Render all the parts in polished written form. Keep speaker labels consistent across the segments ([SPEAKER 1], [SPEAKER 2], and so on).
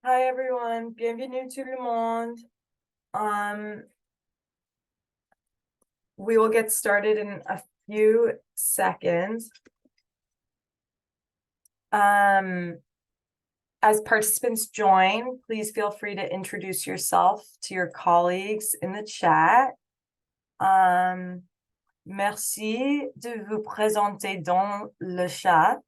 [SPEAKER 1] Hi everyone, bienvenue tout le monde. We will get started in a few seconds. As participants join, please feel free to introduce yourself to your colleagues in the chat. Merci de vous présenter dans le chat.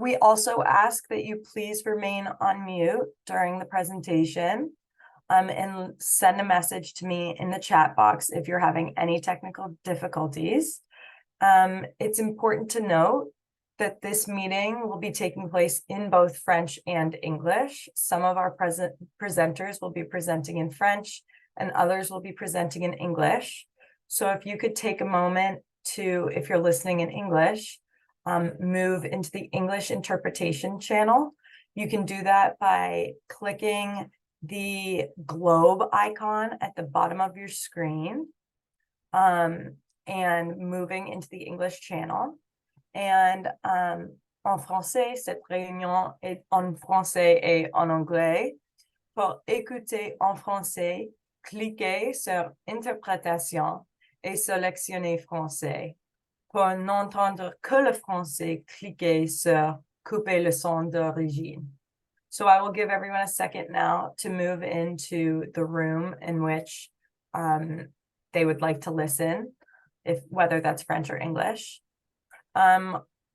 [SPEAKER 1] We also ask that you please remain on mute during the presentation. And send a message to me in the chat box if you're having any technical difficulties. It's important to note that this meeting will be taking place in both French and English. Some of our presenters will be presenting in French and others will be presenting in English. So if you could take a moment to, if you're listening in English, move into the English interpretation channel. You can do that by clicking the globe icon at the bottom of your screen and moving into the English channel. And en français, cette réunion est en français et en anglais. Pour écouter en français, cliquez sur Interprétation et sélectionnez français. Pour n'entendre que le français, cliquez sur Couper le son d'origine. So I will give everyone a second now to move into the room in which they would like to listen, whether that's French or English.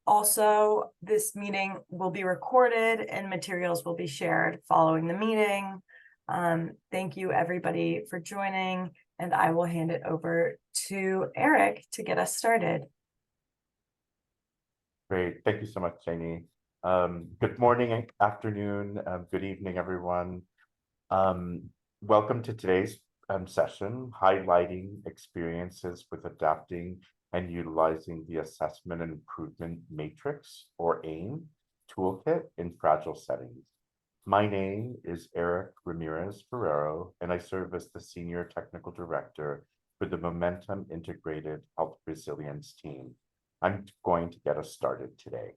[SPEAKER 1] Also, this meeting will be recorded and materials will be shared following the meeting. Thank you everybody for joining, and I will hand it over to Eric to get us started.
[SPEAKER 2] Great, thank you so much, Janie. Good morning, afternoon, good evening, everyone. Welcome to today's session, highlighting experiences with adapting and utilizing the Assessment and Improvement Matrix, or AIM, toolkit in fragile settings. My name is Eric Ramirez Ferrero, and I serve as the Senior Technical Director for the Momentum Integrated Health Resilience team. I'm going to get us started today.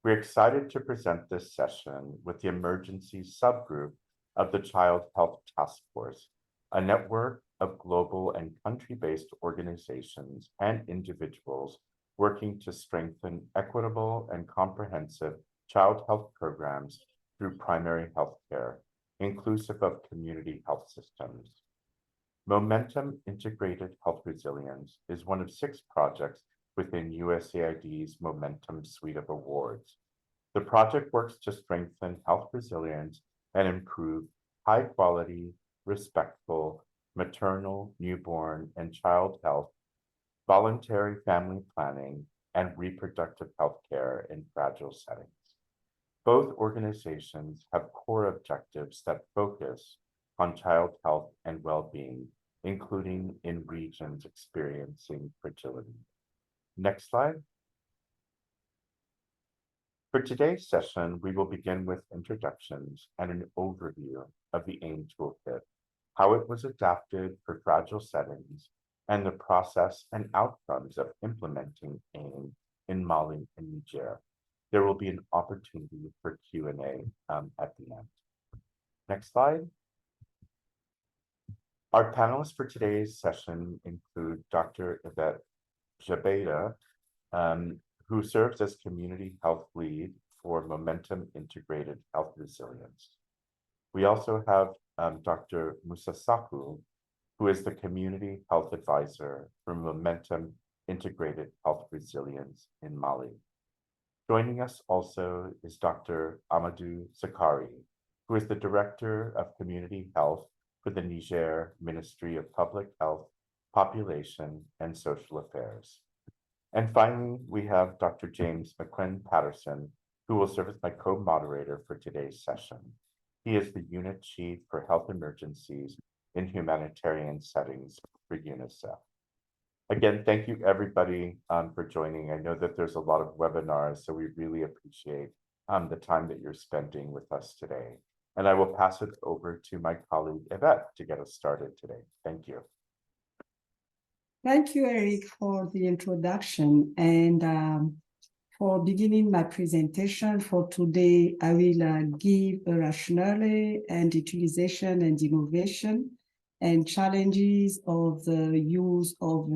[SPEAKER 2] We're excited to present this session with the emergency subgroup of the Child Health Task Force, a network of global and country-based organizations and individuals working to strengthen equitable and comprehensive child health programs through primary health care, inclusive of community health systems. Momentum Integrated Health Resilience is one of 6 projects within USAID's Momentum Suite of Awards. The project works to strengthen health resilience and improve high-quality, respectful, maternal, newborn, and child health, voluntary family planning, and reproductive health care in fragile settings. Both organizations have core objectives that focus on child health and well-being, including in regions experiencing fragility. Next slide. For today's session, we will begin with introductions and an overview of the AIM toolkit, how it was adapted for fragile settings, and the process and outcomes of implementing AIM in Mali and Niger. There will be an opportunity for Q&A at the end. Next slide. Our panelists for today's session include Dr. Yvette Jabeda, who serves as Community Health Lead for Momentum Integrated Health Resilience. We also have Dr. Musa Saku, who is the Community Health Advisor for Momentum Integrated Health Resilience in Mali. Joining us also is Dr. Amadou Zakari, who is the Director of Community Health for the Niger Ministry of Public Health, Population, and Social Affairs. And finally, we have Dr. James McQuinn Patterson, who will serve as my co-moderator for today's session. He is the Unit Chief for Health Emergencies in Humanitarian Settings for UNICEF. Again, thank you everybody for joining. I know that there's a lot of webinars, so we really appreciate the time that you're spending with us today. And I will pass it over to my colleague Yvette to get us started today. Thank you.
[SPEAKER 3] Thank you, Eric, for the introduction. And For beginning my presentation for today, I will give a rationale and utilization and innovation and challenges of the use of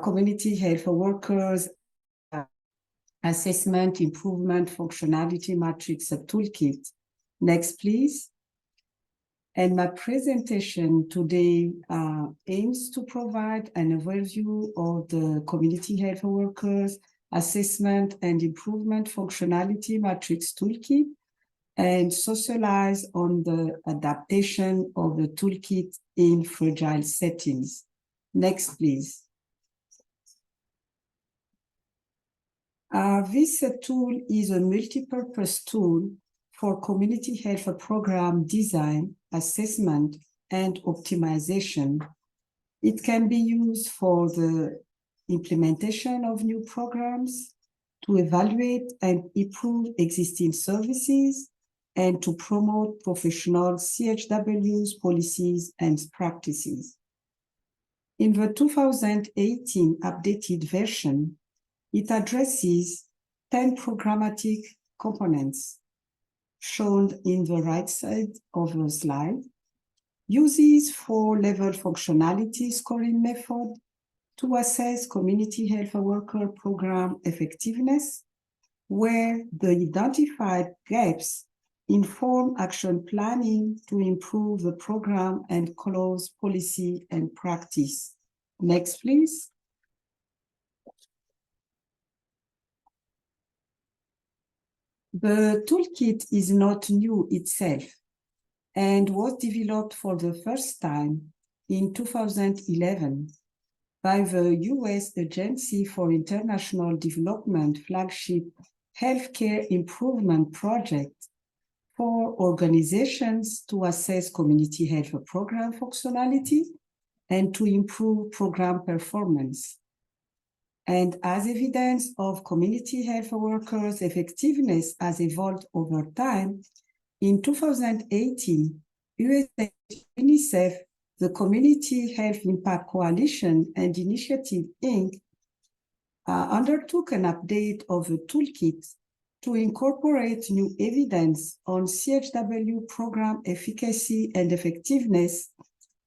[SPEAKER 3] community health workers assessment, improvement, functionality matrix toolkit. Next, please. And my presentation today aims to provide an overview of the community health workers assessment and improvement functionality matrix toolkit and socialize on the adaptation of the toolkit in fragile settings. Next, please. This tool is a multi-purpose tool for community health program design, assessment, and optimization. It can be used for the implementation of new programs, to evaluate and improve existing services, and to promote professional CHW's policies and practices. In the 2018 updated version, it addresses 10 programmatic components shown in the right side of the slide, uses 4-level functionality scoring method to assess community health worker program effectiveness, where the identified gaps inform action planning to improve the program and close policy and practice. Next, please. The toolkit is not new itself and was developed for the first time in 2011 by the US Agency for International Development flagship Healthcare Improvement Project for organizations to assess community health program functionality and to improve program performance. And as evidence of community health workers' effectiveness has evolved over time, in 2018, UNICEF, the Community Health Impact Coalition, and Initiative Inc. Undertook an update of the toolkit to incorporate new evidence on CHW program efficacy and effectiveness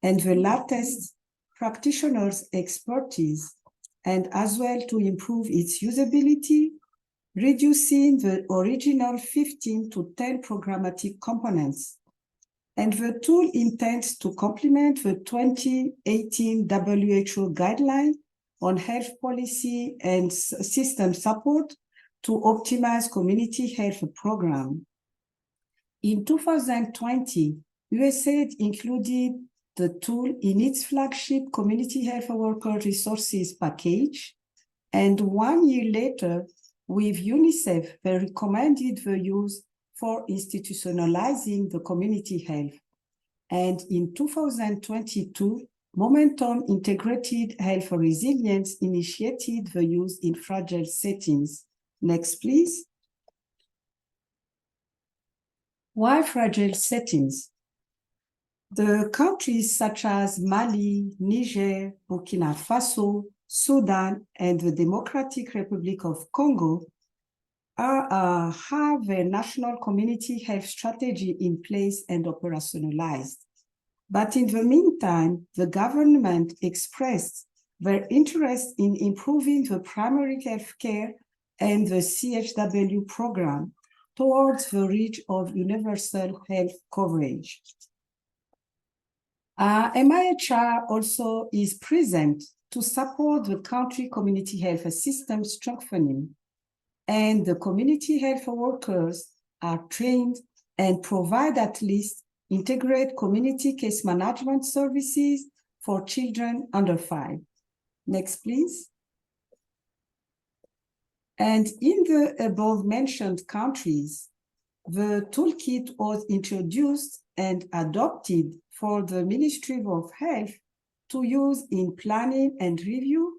[SPEAKER 3] and the latest practitioners' expertise, and as well to improve its usability, reducing the original 15 to 10 programmatic components. And the tool intends to complement the 2018 WHO guideline on health policy and system support to optimize community health program. In 2020, USAID included the tool in its flagship Community Health Worker Resources package, and 1 year later, with UNICEF, they recommended the use for institutionalizing the community health. And in 2022, Momentum Integrated Health Resilience initiated the use in fragile settings. Next, please. Why fragile settings? The countries such as Mali, Niger, Burkina Faso, Sudan, and the Democratic Republic of Congo have a national community health strategy in place and operationalized. But in the meantime, the government expressed their interest in improving the primary health care and the CHW program towards the reach of universal health coverage. MIHR also is present to support the country community health system strengthening, and the community health workers are trained and provide at least integrate community case management services for children under 5. Next, please. And in the above mentioned countries, the toolkit was introduced and adopted for the Ministry of Health to use in planning and review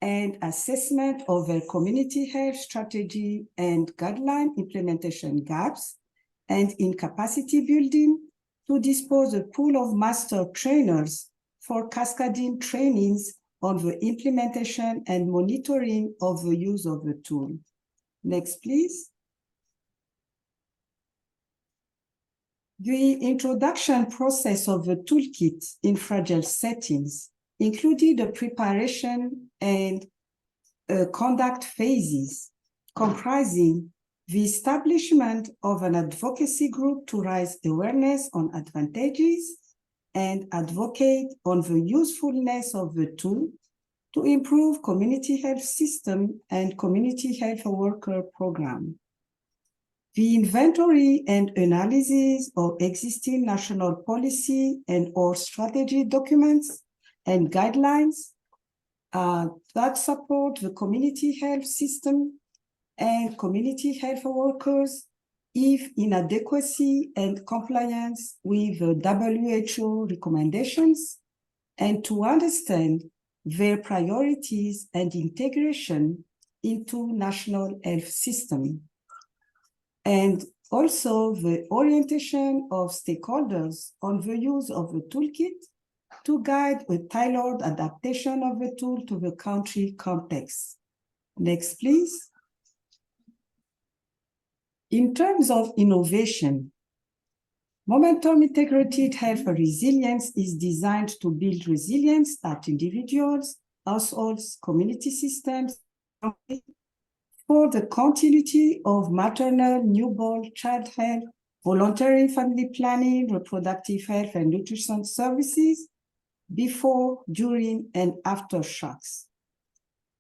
[SPEAKER 3] and assessment of their community health strategy and guideline implementation gaps, and in capacity building to dispose a pool of master trainers for cascading trainings on the implementation and monitoring of the use of the tool. Next, please. The introduction process of the toolkit in fragile settings included the preparation and conduct phases, comprising the establishment of an advocacy group to raise awareness on advantages and advocate on the usefulness of the tool to improve community health system and community health worker program. The inventory and analysis of existing national policy and or strategy documents and guidelines that support the community health system and community health workers if inadequacy and compliance with the WHO recommendations, and to understand their priorities and integration into national health system. And also the orientation of stakeholders on the use of the toolkit to guide a tailored adaptation of the tool to the country context. Next, please. In terms of innovation, Momentum Integrated Health Resilience is designed to build resilience at individuals, households, community systems, for the continuity of maternal, newborn, child health, voluntary family planning, reproductive health and nutrition services before, during, and after shocks.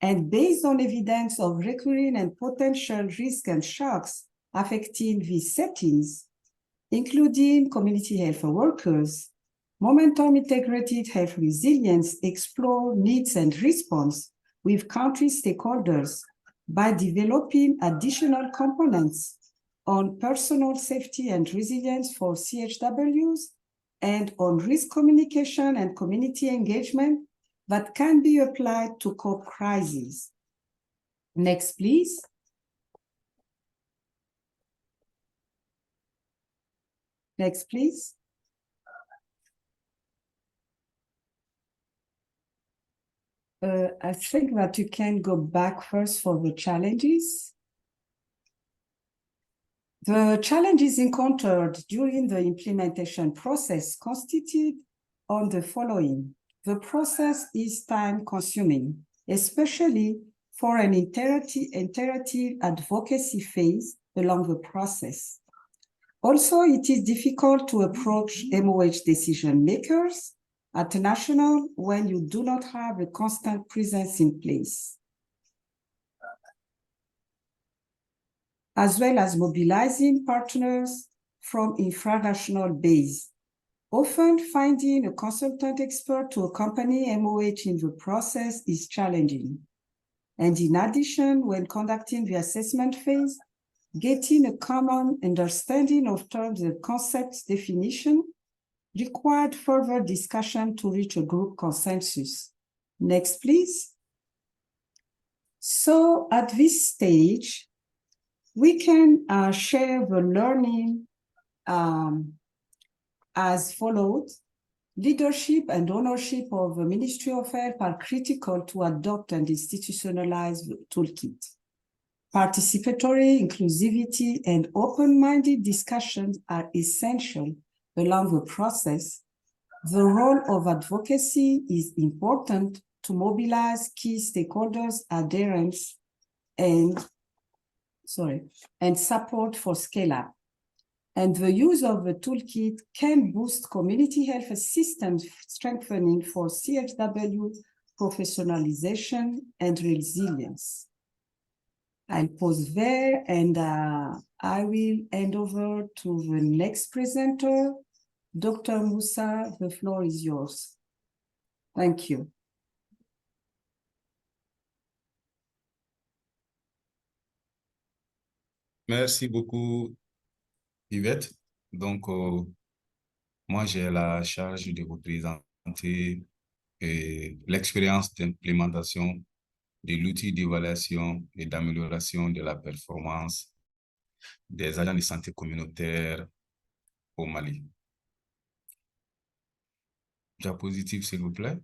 [SPEAKER 3] And based on evidence of recurring and potential risks and shocks affecting these settings, including community health workers, Momentum Integrated Health Resilience explore needs and response with country stakeholders by developing additional components on personal safety and resilience for CHWs and on risk communication and community engagement that can be applied to cope crises. Next, please. Next, please. I think that you can go back first for the challenges. The challenges encountered during the implementation process constitute on the following. The process is time-consuming, especially for an iterative advocacy phase along the process. Also, it is difficult to approach MOH decision makers at national when you do not have a constant presence in place, as well as mobilizing partners from infranational base. Often finding a consultant expert to accompany MOH in the process is challenging. And in addition, when conducting the assessment phase, getting a common understanding of terms and concepts definition required further discussion to reach a group consensus. Next, please. So at this stage, we can share the learning as follows. Leadership and ownership of the Ministry of Health are critical to adopt and institutionalize the toolkit. Participatory, inclusivity, and open-minded discussions are essential along the process. The role of advocacy is important to mobilize key stakeholders' adherence and support for scale-up. And the use of the toolkit can boost community health systems strengthening for CHW professionalization and resilience. I'll pause there and I will hand over to the next presenter, Dr. Moussa. The floor is yours. Thank you.
[SPEAKER 4] Merci beaucoup, Yvette. Donc, moi, j'ai la charge de vous présenter l'expérience d'implémentation de l'outil d'évaluation et d'amélioration de la performance des agents de santé communautaire au Mali. Diapositive, s'il vous plaît.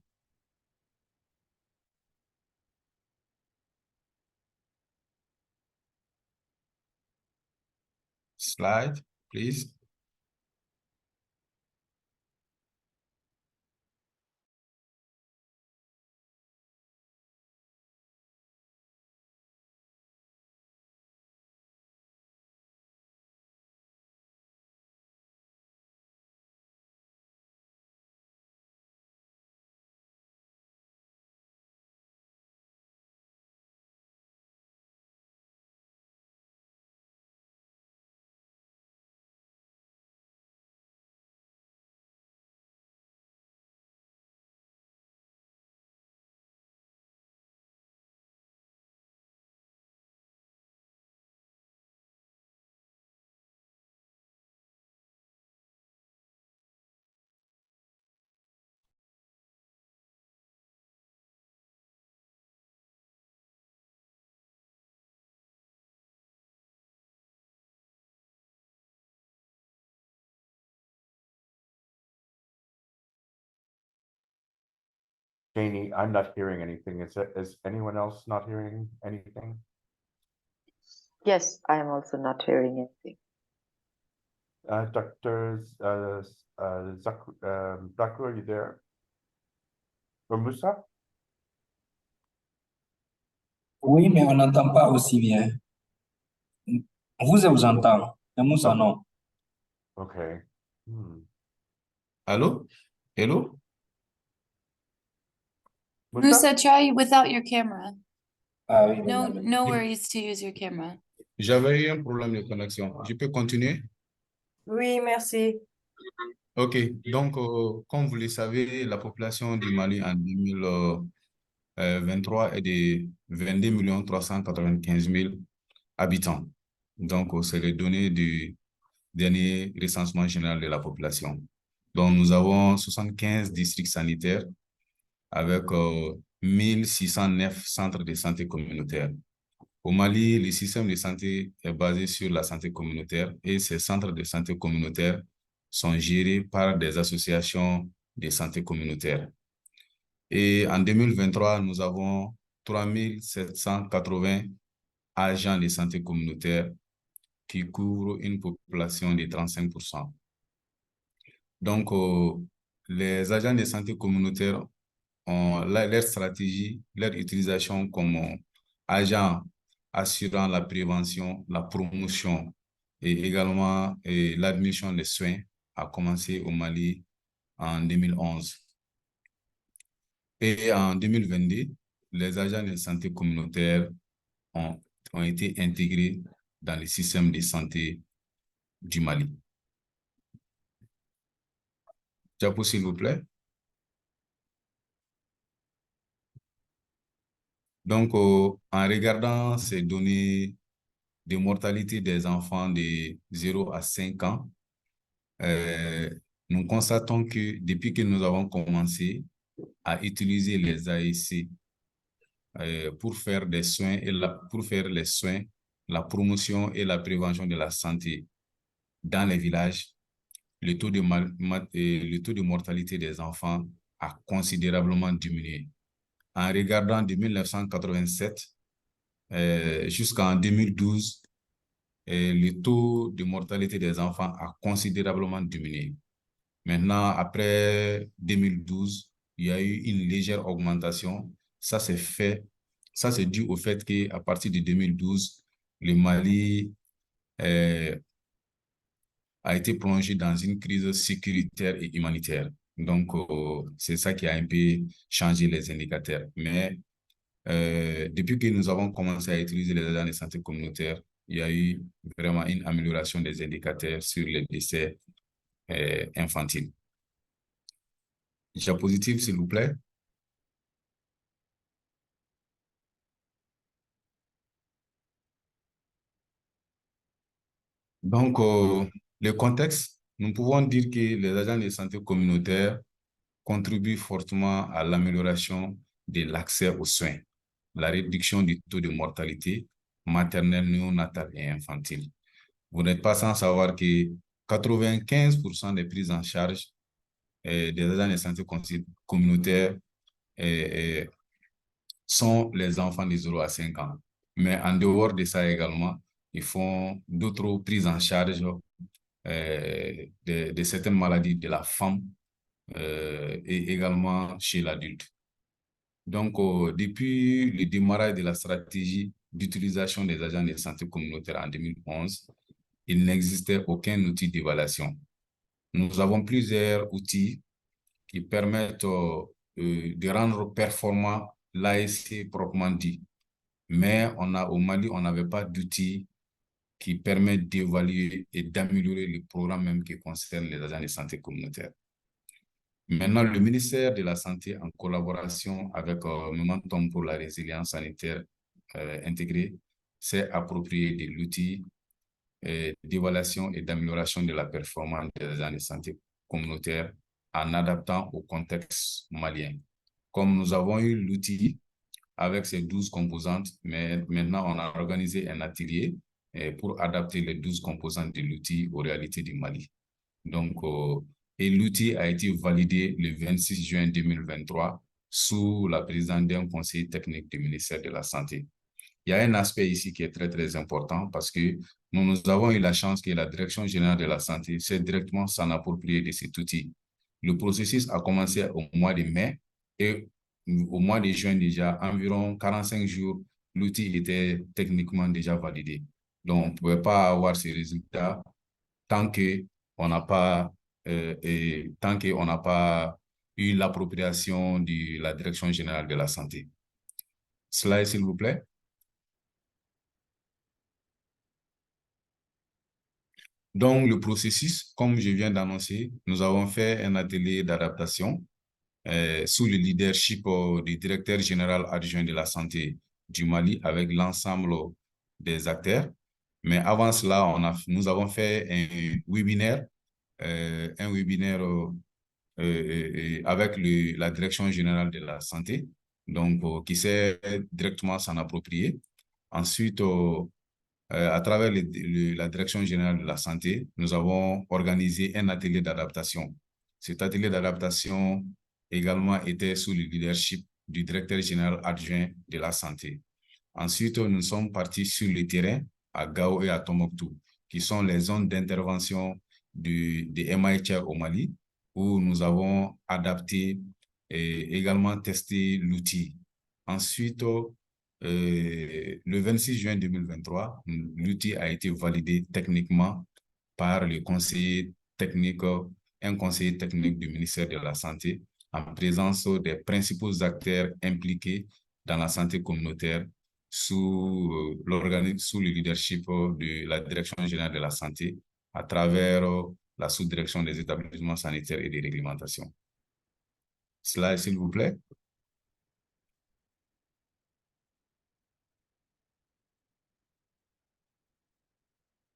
[SPEAKER 4] slide, please.
[SPEAKER 2] Janie, I'm not hearing anything. Is anyone else not hearing anything?
[SPEAKER 5] Yes, I am also not hearing anything.
[SPEAKER 2] Dr. Zaku, are you there? Or Musa?
[SPEAKER 6] Oui, mais on n'entend pas aussi bien. Vous entend, mais Moussa,
[SPEAKER 2] Oh.
[SPEAKER 6] non.
[SPEAKER 2] Okay. Hmm.
[SPEAKER 4] Allô? Hello?
[SPEAKER 7] Musa, try without your camera.
[SPEAKER 6] Ah oui,
[SPEAKER 7] No,
[SPEAKER 6] madame.
[SPEAKER 7] no worries to use your camera.
[SPEAKER 4] J'avais eu un problème de connexion. Je peux continuer?
[SPEAKER 1] Oui, merci.
[SPEAKER 4] Ok, donc, comme vous le savez, la population du Mali en 2023 est de 22 395 000 habitants. Donc, c'est les données du dernier recensement général de la population. Donc, nous avons 75 districts sanitaires avec 1609 centres de santé communautaires. Au Mali, le système de santé est basé sur la santé communautaire et ces centres de santé communautaire sont gérés par des associations de santé communautaire. Et en 2023, nous avons 3780 agents de santé communautaire qui couvrent une population de 35%. Donc, les agents de santé communautaire ont leur stratégie, leur utilisation comme agents assurant la prévention, la promotion et également l'admission des soins a commencé au Mali en 2011. Et en 2022, les agents de santé communautaire ont été intégrés dans le système de santé du Mali. Diapo, s'il vous plaît. Donc, en regardant ces données de mortalité des enfants de 0 à 5 ans, nous constatons que depuis que nous avons commencé à utiliser les AEC pour faire des soins pour faire les soins, la promotion et la prévention de la santé dans les villages, le taux de mortalité des enfants a considérablement diminué. En regardant de 1987 jusqu'en 2012, le taux de mortalité des enfants a considérablement diminué. Maintenant, après 2012, il y a eu une légère augmentation. Ça c'est dû au fait qu'à partir de 2012, le Mali a été plongé dans une crise sécuritaire et humanitaire. Donc, c'est ça qui a un peu changé les indicateurs. Mais depuis que nous avons commencé à utiliser les agents de santé communautaire, il y a eu vraiment une amélioration des indicateurs sur les décès infantiles. Diapositive, s'il vous plaît. Donc, le contexte, nous pouvons dire que les agents de santé communautaire contribuent fortement à l'amélioration de l'accès aux soins, la réduction du taux de mortalité maternelle, néonatale et infantile. Vous n'êtes pas sans savoir que 95% des prises en charge des agents de santé communautaire sont les enfants de 0 à 5 ans. Mais en dehors de ça également, ils font d'autres prises en charge de certaines maladies de la femme et également chez l'adulte. Donc, depuis le démarrage de la stratégie d'utilisation des agents de santé communautaire en 2011, il n'existait aucun outil d'évaluation. Nous avons plusieurs outils qui permettent de rendre performant l'ASC proprement dit. Mais au Mali, on n'avait pas d'outils qui permettent d'évaluer et d'améliorer les programmes même qui concernent les agents de santé communautaire. Maintenant, le ministère de la Santé, en collaboration avec Momentum pour la résilience sanitaire intégrée, s'est approprié de l'outil d'évaluation et d'amélioration de la performance des agents de santé communautaire en adaptant au contexte malien. Comme nous avons eu l'outil avec ses 12 composantes, mais maintenant on a organisé un atelier pour adapter les 12 composantes de l'outil aux réalités du Mali. Donc, et l'outil a été validé le 26 juin 2023 sous la présidence d'un conseil technique du ministère de la Santé. Il y a un aspect ici qui est très, très important parce que nous avons eu la chance que la Direction générale de la santé s'est directement s'en approprier de cet outil. Le processus a commencé au mois de mai et au mois de juin déjà, environ 45 jours, l'outil était techniquement déjà validé. Donc, on ne pouvait pas avoir ces résultats tant qu'on n'a pas, eu l'appropriation de la Direction générale de la santé. Slide, s'il vous plaît. Donc, le processus, comme je viens d'annoncer, nous avons fait un atelier d'adaptation sous le leadership du directeur général adjoint de la santé du Mali avec l'ensemble des acteurs. Mais avant cela, nous avons fait un webinaire avec la Direction générale de la santé, donc qui s'est directement s'en approprier. Ensuite, à travers la Direction générale de la santé, nous avons organisé un atelier d'adaptation. Cet atelier d'adaptation également était sous le leadership du directeur général adjoint de la santé. Ensuite, nous sommes partis sur le terrain à Gao et à Tombouctou, qui sont les zones d'intervention de MIHR au Mali, où nous avons adapté et également testé l'outil. Ensuite, le 26 juin 2023, l'outil a été validé techniquement par le conseiller technique, un conseiller technique du ministère de la Santé, en présence des principaux acteurs impliqués dans la santé communautaire sous le leadership de la Direction générale de la santé à travers la sous-direction des établissements sanitaires et des réglementations. Slide, s'il vous plaît.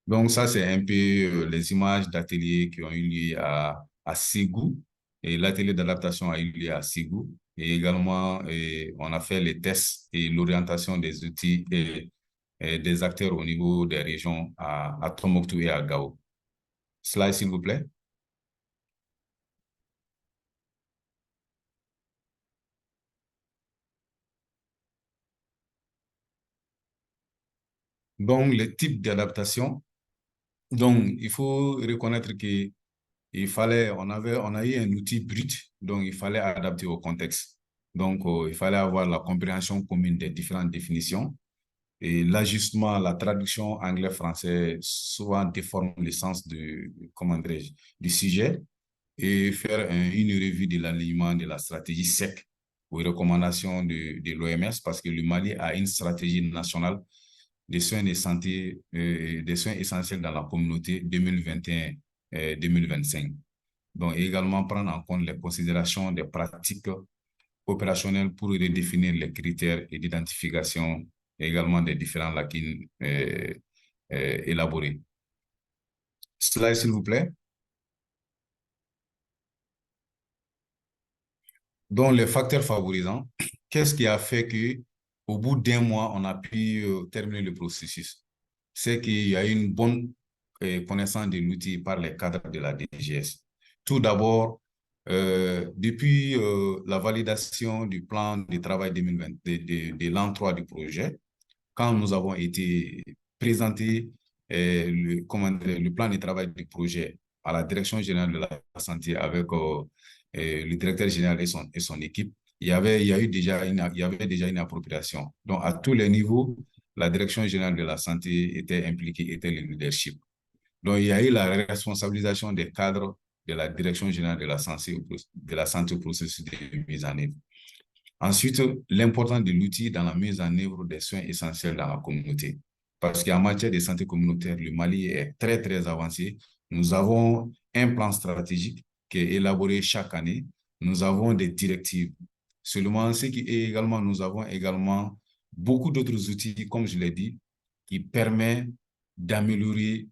[SPEAKER 4] Donc, ça, c'est un peu les images d'ateliers qui ont eu lieu à Ségou. Et l'atelier d'adaptation a eu lieu à Ségou. Et également, on a fait les tests et l'orientation des outils et des acteurs au niveau des régions à Tombouctou et à Gao. Slide, s'il vous plaît. Donc, les types d'adaptation. Donc, il faut reconnaître que on a eu un outil brut, donc il fallait adapter au contexte. Donc, il fallait avoir la compréhension commune des différentes définitions et l'ajustement, la traduction anglais-français souvent déforme le sens du sujet et faire une revue de l'alignement de la stratégie SEC aux recommandations de l'OMS parce que le Mali a une stratégie nationale des soins de santé, des soins essentiels dans la communauté 2021-2025. Donc, également prendre en compte les considérations des pratiques opérationnelles pour redéfinir les critères et d'identification également des différents lacunes élaborés. Slide, s'il vous plaît. Donc, les facteurs favorisants, qu'est-ce qui a fait que au bout d'un mois, on a pu terminer le processus? C'est qu'il y a une bonne connaissance de l'outil par les cadres de la DGS. Tout d'abord, depuis la validation du plan de travail 2020, de l'an 3 du projet, quand nous avons été présenté le plan de travail du projet à la direction générale de la santé avec le directeur général et son équipe. Il y avait déjà une appropriation. Donc, à tous les niveaux, la direction générale de la santé était impliquée, était le leadership. Donc, il y a eu la responsabilisation des cadres de la direction générale de la santé au processus de mise en œuvre. Ensuite, l'importance de l'outil dans la mise en œuvre des soins essentiels dans la communauté. Parce qu'en matière de santé communautaire, le Mali est très, très avancé. Nous avons un plan stratégique qui est élaboré chaque année. Nous avons des directives. Seulement, nous avons également beaucoup d'autres outils, comme je l'ai dit, qui permettent d'améliorer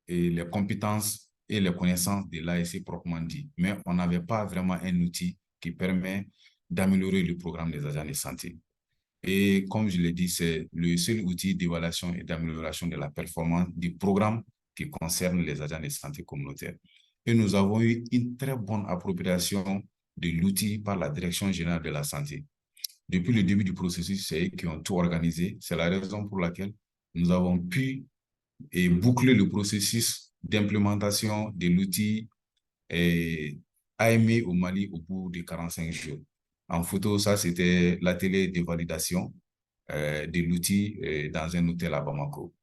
[SPEAKER 4] les compétences et les connaissances de l'ASC proprement dit. Mais on n'avait pas vraiment un outil qui permet d'améliorer le programme des agents de santé. Et comme je l'ai dit, c'est le seul outil d'évaluation et d'amélioration de la performance du programme qui concerne les agents de santé communautaire. Et nous avons eu une très bonne appropriation de l'outil par la Direction générale de la santé. Depuis le début du processus, c'est eux qui ont tout organisé. C'est la raison pour laquelle nous avons pu boucler le processus d'implémentation de l'outil AME au Mali au bout de 45 jours. En photo, ça, c'était l'atelier de validation de l'outil dans un hôtel à Bamako.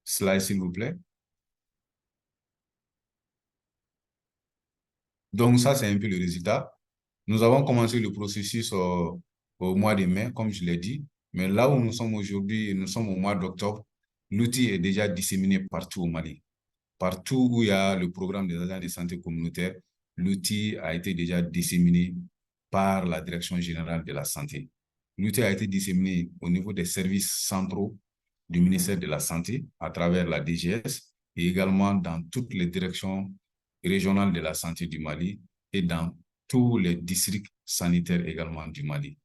[SPEAKER 4] Slide, s'il vous plaît. Donc, ça, c'est un peu le résultat. Nous avons commencé le processus au mois de mai, comme je l'ai dit. Mais là où nous sommes aujourd'hui, nous sommes au mois d'octobre, l'outil est déjà disséminé partout au Mali. Partout où il y a le programme des agents de santé communautaire, l'outil a été déjà disséminé par la Direction générale de la santé. L'outil a été disséminé au niveau des services centraux du ministère de la Santé à travers la DGS et également dans toutes les directions régionales de la santé du Mali et dans tous les districts sanitaires également du Mali.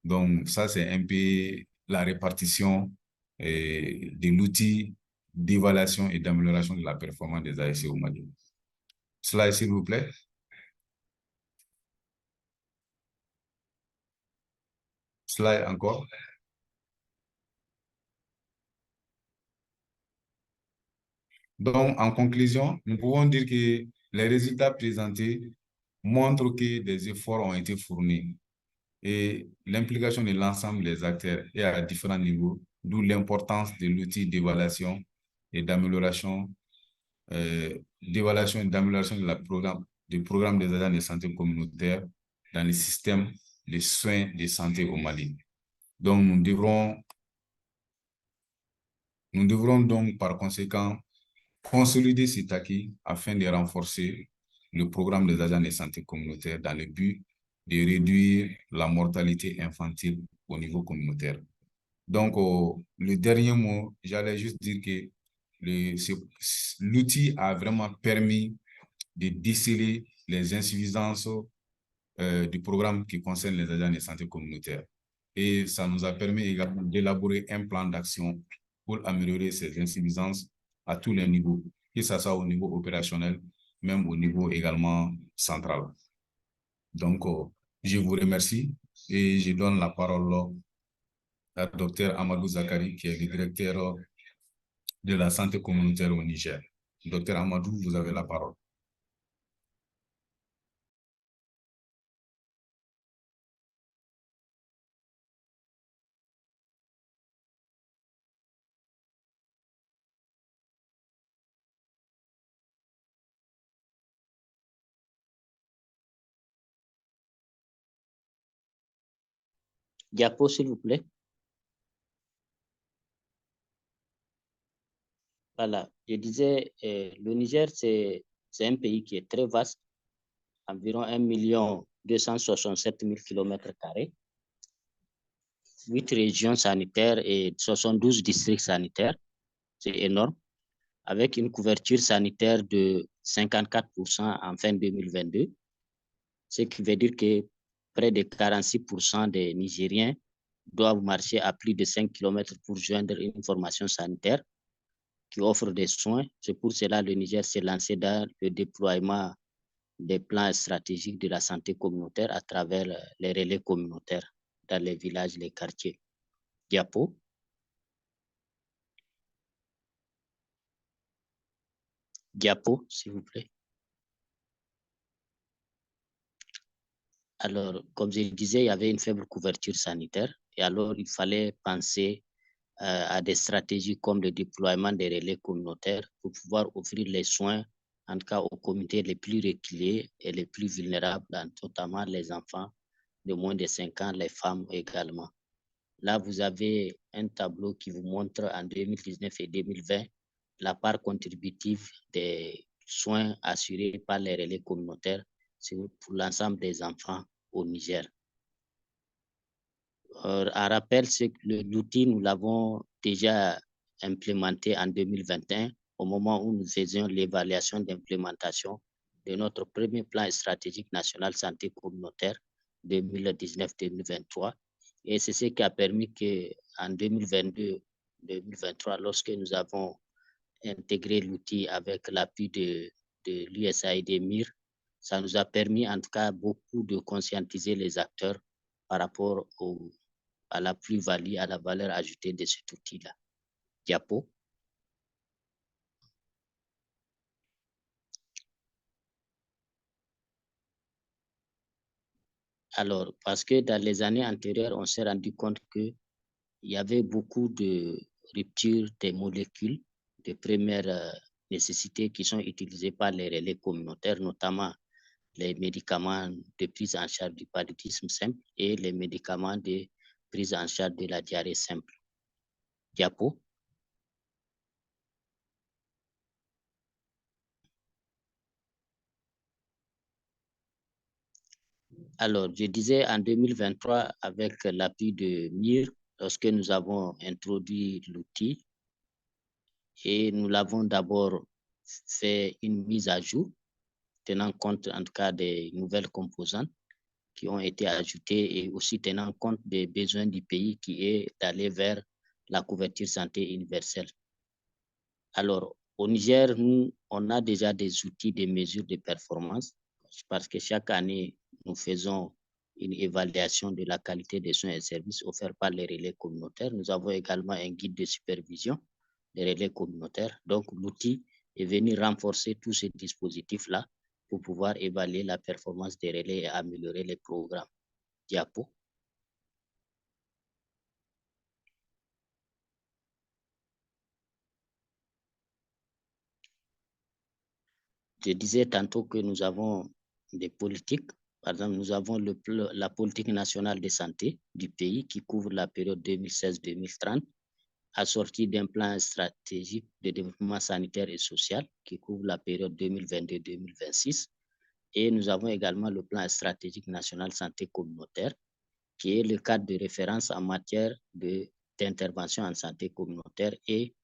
[SPEAKER 4] Donc, ça, c'est un peu la répartition de l'outil d'évaluation et d'amélioration de la performance des ASC au Mali. Slide, s'il vous plaît. Slide encore. Donc, en conclusion, nous pouvons dire que les résultats présentés montrent que des efforts ont été fournis et l'implication de l'ensemble des acteurs est à différents niveaux, d'où l'importance de l'outil d'évaluation et d'amélioration du programme des agents de santé communautaire dans le système de soins de santé au Mali. Donc, nous devrons donc par conséquent consolider cet acquis afin de renforcer le programme des agents de santé communautaire dans le but de réduire la mortalité infantile au niveau communautaire. Donc, le dernier mot, j'allais juste dire que l'outil a vraiment permis de déceler les insuffisances du programme qui concerne les agents de santé communautaire. Et ça nous a permis également d'élaborer un plan d'action pour améliorer ces insuffisances à tous les niveaux, que ce soit au niveau opérationnel, même au niveau également central. Donc, je vous remercie et je donne la parole à Dr Amadou Zakari, qui est le directeur de la santé communautaire au Niger. Dr Amadou, vous avez la parole.
[SPEAKER 8] Diapo, s'il vous plaît. Voilà, je disais, le Niger, c'est un pays qui est très vaste, environ 1 267 000 km², 8 régions sanitaires et 72 districts sanitaires, c'est énorme, avec une couverture sanitaire de 54% en fin 2022, ce qui veut dire que près de 46% des Nigériens doivent marcher à plus de 5 km pour joindre une formation sanitaire qui offre des soins. C'est pour cela que le Niger s'est lancé dans le déploiement des plans stratégiques de la santé communautaire à travers les relais communautaires dans les villages, les quartiers. Diapo. Diapo, s'il vous plaît. Alors, comme je le disais, il y avait une faible couverture sanitaire et alors il fallait penser à des stratégies comme le déploiement des relais communautaires pour pouvoir offrir les soins, en tout cas aux communautés les plus reculées et les plus vulnérables, notamment les enfants de moins de 5 ans, les femmes également. Là, vous avez un tableau qui vous montre en 2019 et 2020 la part contributive des soins assurés par les relais communautaires pour l'ensemble des enfants au Niger. À rappel, l'outil, nous l'avons déjà implémenté en 2021, au moment où nous faisions l'évaluation d'implémentation de notre premier plan stratégique national santé communautaire 2019-2023. Et c'est ce qui a permis qu'en 2022-2023, lorsque nous avons intégré l'outil avec l'appui de l'USAID MIR, ça nous a permis en tout cas beaucoup de conscientiser les acteurs par rapport à la plus-value, à la valeur ajoutée de cet outil-là. Diapo. Alors, parce que dans les années antérieures, on s'est rendu compte qu'il y avait beaucoup de ruptures des molécules de première nécessité qui sont utilisées par les relais communautaires, notamment les médicaments de prise en charge du paludisme simple et les médicaments de prise en charge de la diarrhée simple. Diapo. Alors, je disais en 2023, avec l'appui de MIR, lorsque nous avons introduit l'outil, et nous l'avons d'abord fait une mise à jour, tenant compte en tout cas des nouvelles composantes qui ont été ajoutées et aussi tenant compte des besoins du pays qui est d'aller vers la couverture santé universelle. Alors, au Niger, nous, on a déjà des outils de mesure de performance parce que chaque année, nous faisons une évaluation de la qualité des soins et services offerts par les relais communautaires. Nous avons également un guide de supervision des relais communautaires. Donc, l'outil est venu renforcer tous ces dispositifs-là pour pouvoir évaluer la performance des relais et améliorer les programmes. Diapo. Je disais tantôt que nous avons des politiques. Par exemple, nous avons la politique nationale de santé du pays qui couvre la période 2016-2030, assortie d'un plan stratégique de développement sanitaire et social qui couvre la période 2022-2026. Et nous avons également le plan stratégique national santé communautaire, qui est le cadre de référence en matière d'intervention en santé communautaire et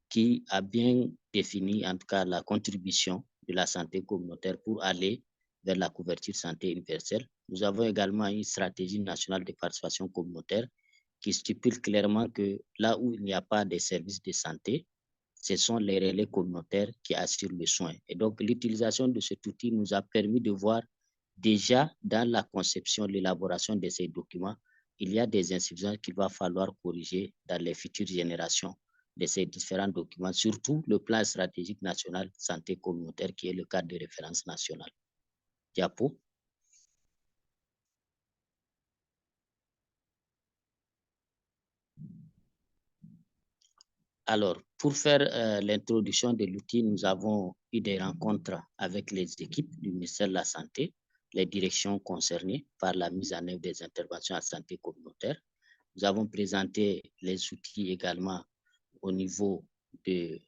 [SPEAKER 8] qui a bien défini en tout cas la contribution de la santé communautaire pour aller vers la couverture santé universelle. Nous avons également une stratégie nationale de participation communautaire qui stipule clairement que là où il n'y a pas de services de santé, ce sont les relais communautaires qui assurent le soin. Et donc, l'utilisation de cet outil nous a permis de voir déjà dans la conception, l'élaboration de ces documents, il y a des insuffisances qu'il va falloir corriger dans les futures générations de ces différents documents, surtout le plan stratégique national santé communautaire qui est le cadre de référence national. Diapo. Alors, pour faire l'introduction de l'outil, nous avons eu des rencontres avec les équipes du ministère de la Santé, les directions concernées par la mise en œuvre des interventions en santé communautaire. Nous avons présenté les outils également au niveau des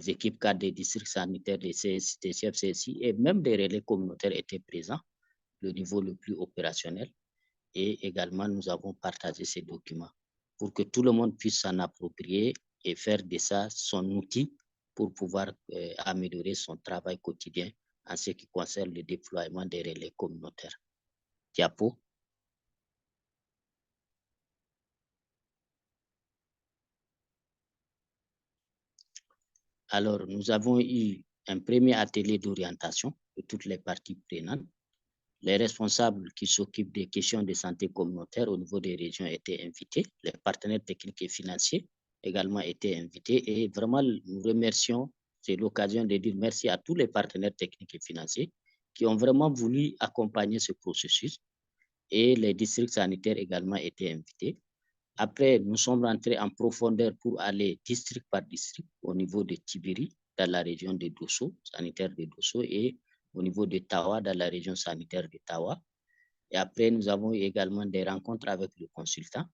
[SPEAKER 8] équipes cadres des districts sanitaires, des CFCSI et même des relais communautaires étaient présents, le niveau le plus opérationnel. Et également, nous avons partagé ces documents pour que tout le monde puisse s'en approprier et faire de ça son outil pour pouvoir améliorer son travail quotidien en ce qui concerne le déploiement des relais communautaires. Diapo. Alors, nous avons eu un premier atelier d'orientation de toutes les parties prenantes. Les responsables qui s'occupent des questions de santé communautaire au niveau des régions étaient invités. Les partenaires techniques et financiers également étaient invités. Et vraiment, nous remercions c'est l'occasion de dire merci à tous les partenaires techniques et financiers qui ont vraiment voulu accompagner ce processus et les districts sanitaires également étaient invités. Après, nous sommes rentrés en profondeur pour aller district par district au niveau de Tibiri, dans la région de Dosso, sanitaire de Dosso, et au niveau de Tawa, dans la région sanitaire de Tawa. Et après, nous avons eu également des rencontres avec le consultant,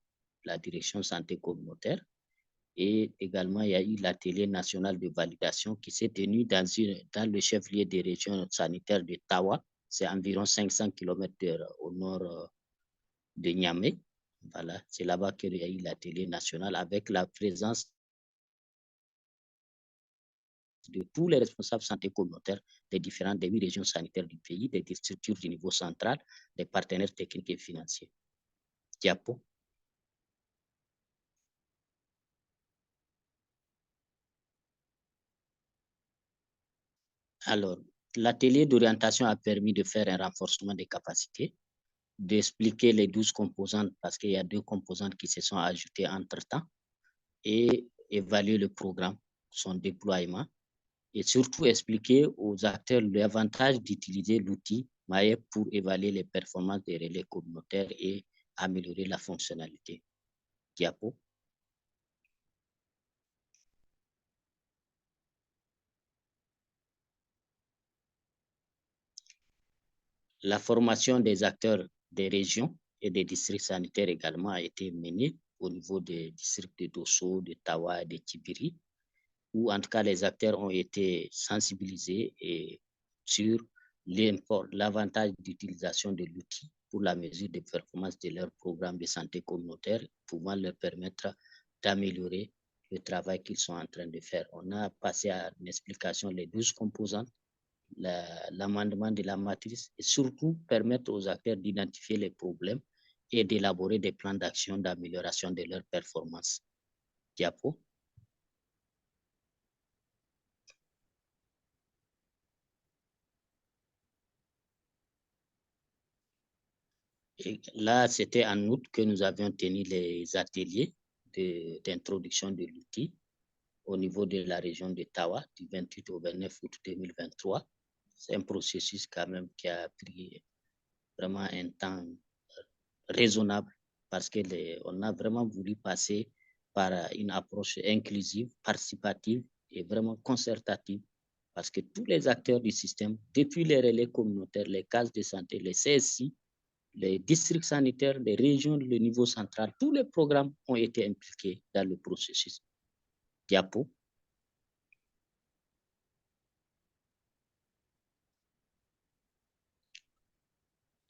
[SPEAKER 8] la direction santé communautaire. Et également, il y a eu l'atelier national de validation qui s'est tenu dans le chef-lieu des régions sanitaires de Tawa. C'est environ 500 km au nord de Niamey. Voilà, c'est là-bas qu'il y a eu l'atelier national avec la présence de tous les responsables santé communautaire des différentes 8 régions sanitaires du pays, des structures du niveau central, des partenaires techniques et financiers. Diapo. Alors, l'atelier d'orientation a permis de faire un renforcement des capacités, d'expliquer les 12 composantes parce qu'il y a 2 composantes qui se sont ajoutées entre-temps et évaluer le programme, son déploiement et surtout expliquer aux acteurs l'avantage d'utiliser l'outil MAEP pour évaluer les performances des relais communautaires et améliorer la fonctionnalité. Diapo. La formation des acteurs des régions et des districts sanitaires également a été menée au niveau des districts de Dosso, de Tawa et de Tibiri, où en tout cas les acteurs ont été sensibilisés et sur l'avantage d'utilisation de l'outil pour la mesure des performances de leur programme de santé communautaire, pouvant leur permettre d'améliorer le travail qu'ils sont en train de faire. On a passé à une explication les 12 composantes, l'amendement de la matrice et surtout permettre aux acteurs d'identifier les problèmes et d'élaborer des plans d'action d'amélioration de leur performance. Diapo. Et là, c'était en août que nous avions tenu les ateliers d'introduction de l'outil au niveau de la région de Tawa du 28 au 29 août 2023. C'est un processus quand même qui a pris vraiment un temps raisonnable parce qu'on a vraiment voulu passer par une approche inclusive, participative et vraiment concertative parce que tous les acteurs du système, depuis les relais communautaires, les cases de santé, les CSI, les districts sanitaires, les régions, le niveau central, tous les programmes ont été impliqués dans le processus. Diapo.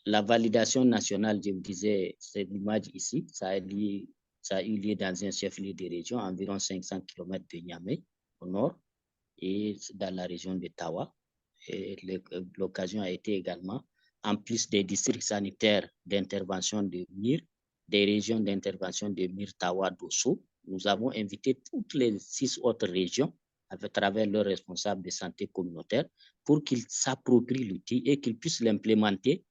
[SPEAKER 8] La validation nationale, je vous disais, c'est l'image ici, ça a eu lieu dans un chef-lieu de région, environ 500 km de Niamey, au nord, et dans la région de Tawa. Et l'occasion a été également, en plus des districts sanitaires d'intervention de MIR, des régions d'intervention de MIR, Tawa, Dosso, nous avons invité toutes les 6 autres régions à travers leurs responsables de santé communautaire pour qu'ils s'approprient l'outil et qu'ils puissent l'implémenter.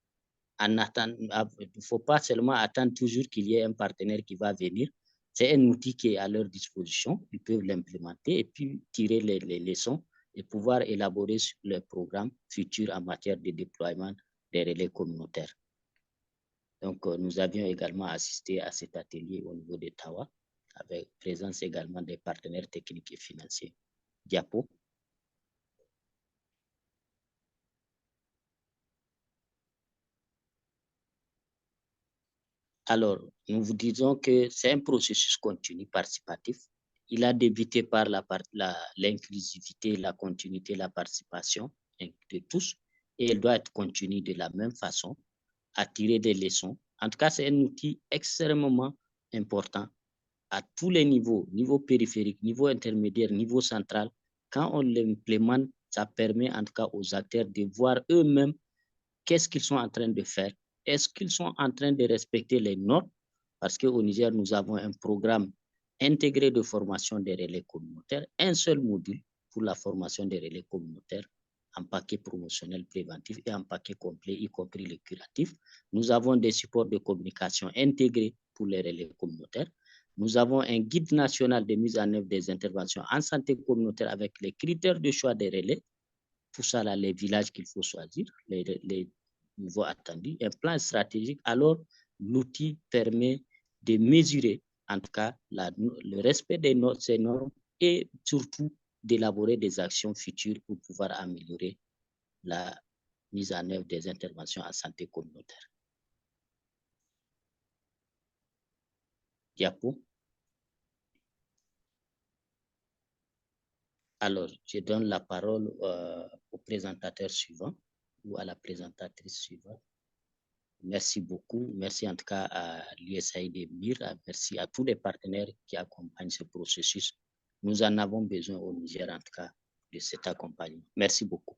[SPEAKER 8] Il ne faut pas seulement attendre toujours qu'il y ait un partenaire qui va venir. C'est un outil qui est à leur disposition. Ils peuvent l'implémenter et puis tirer les leçons et pouvoir élaborer le programme futur en matière de déploiement des relais communautaires. Donc, nous avions également assisté à cet atelier au niveau de Tawa, avec présence également des partenaires techniques et financiers. Diapo. Alors, nous vous disons que c'est un processus continu, participatif. Il a débuté par l'inclusivité, la continuité, la participation de tous, et il doit être continu de la même façon, à tirer des leçons. En tout cas, c'est un outil extrêmement important à tous les niveaux, niveau périphérique, niveau intermédiaire, niveau central. Quand on l'implémente, ça permet en tout cas aux acteurs de voir eux-mêmes qu'est-ce qu'ils sont en train de faire. Est-ce qu'ils sont en train de respecter les normes? Parce qu'au Niger, nous avons un programme intégré de formation des relais communautaires, un seul module pour la formation des relais communautaires, un paquet promotionnel préventif et un paquet complet, y compris le curatif. Nous avons des supports de communication intégrés pour les relais communautaires. Nous avons un guide national de mise en œuvre des interventions en santé communautaire avec les critères de choix des relais. Pour ça, là, les villages qu'il faut choisir, les niveaux attendus, un plan stratégique. Alors, l'outil permet de mesurer, en tout cas, le respect de ces normes et surtout d'élaborer des actions futures pour pouvoir améliorer la mise en œuvre des interventions en santé communautaire. Diapo. Alors, je donne la parole au présentateur suivant ou à la présentatrice suivante. Merci beaucoup. Merci en tout cas à l'USAID MIR. Merci à tous les partenaires qui accompagnent ce processus. Nous en avons besoin au Niger, en tout cas, de cet accompagnement. Merci beaucoup.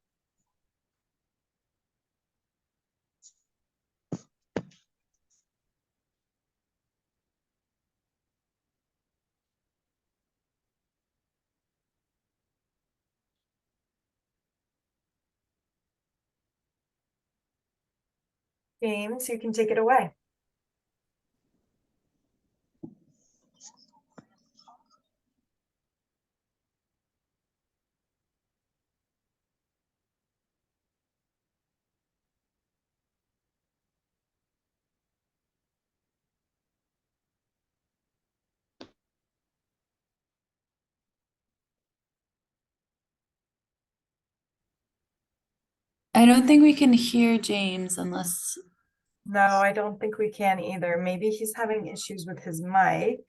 [SPEAKER 1] James, you can take it away.
[SPEAKER 7] I don't think we can hear James unless,
[SPEAKER 1] No, I don't think we can either. Maybe he's having issues with his mic.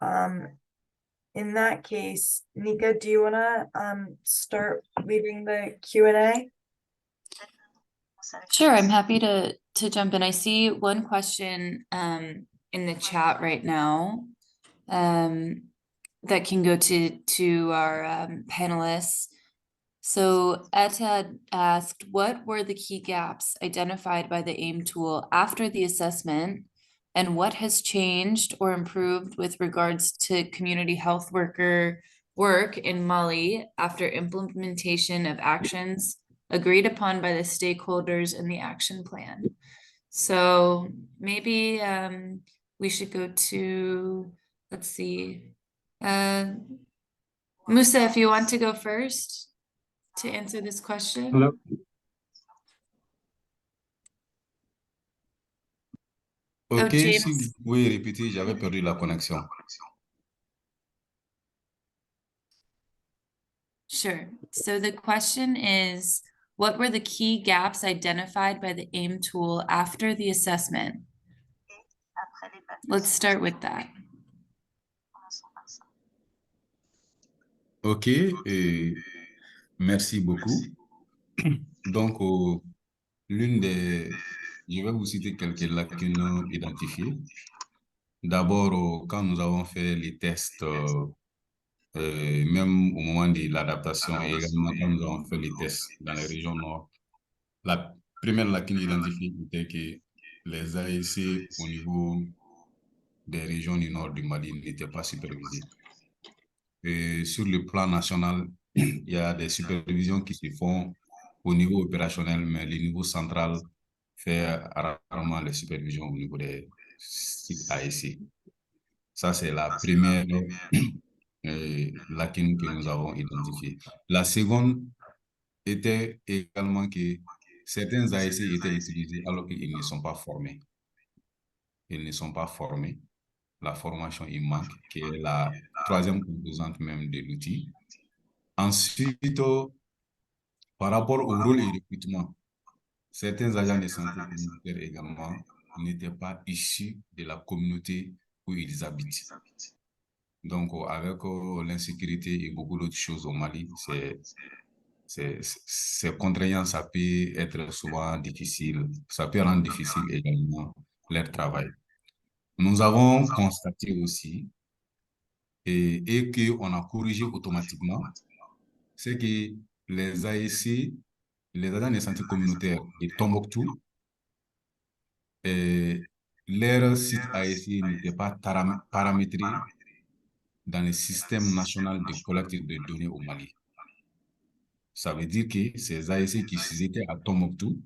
[SPEAKER 1] In that case, Nika, do you wanna start leading the Q&A?
[SPEAKER 7] sure, I'm happy to jump in. I see one question in the chat right now that can go to our panelists. So Etad asked, what were the key gaps identified by the AIM tool after the assessment? And what has changed or improved with regards to community health worker work in Mali after implementation of actions agreed upon by the stakeholders in the action plan? So maybe we should go to, let's see, Musa, if you want to go first to answer this question.
[SPEAKER 6] Hello.
[SPEAKER 4] Ok,
[SPEAKER 7] James.
[SPEAKER 4] si vous pouvez répéter, j'avais perdu la connexion.
[SPEAKER 7] Sure. So the question is, what were the key gaps identified by the AIM tool after the assessment? Let's start with that.
[SPEAKER 4] Ok, merci beaucoup. Donc, je vais vous citer quelques lacunes identifiées. D'abord, quand nous avons fait les tests, même au moment de l'adaptation et également quand nous avons fait les tests dans les régions nord, la première lacune identifiée était que les AEC au niveau des régions du nord du Mali n'étaient pas supervisés. Et sur le plan national, il y a des supervisions qui se font au niveau opérationnel, mais le niveau central fait rarement les supervisions au niveau des sites AEC. Ça, c'est la première lacune que nous avons identifiée. La seconde était également que certains AEC étaient utilisés alors qu'ils ne sont pas formés. Ils ne sont pas formés. La formation, il manque, qui est la troisième composante même de l'outil. Ensuite, par rapport au rôle et recrutement, certains agents de santé communautaire également n'étaient pas issus de la communauté où ils habitent. Donc, avec l'insécurité et beaucoup d'autres choses au Mali, c'est contraignant, ça peut être souvent difficile, ça peut rendre difficile également leur travail. Nous avons constaté aussi, et qu'on a corrigé automatiquement, c'est que les AEC, les agents de santé communautaire de Tombouctou, leur site AEC n'était pas paramétré dans le système national de collecte de données au Mali. Ça veut dire que ces AEC qui étaient à Tombouctou,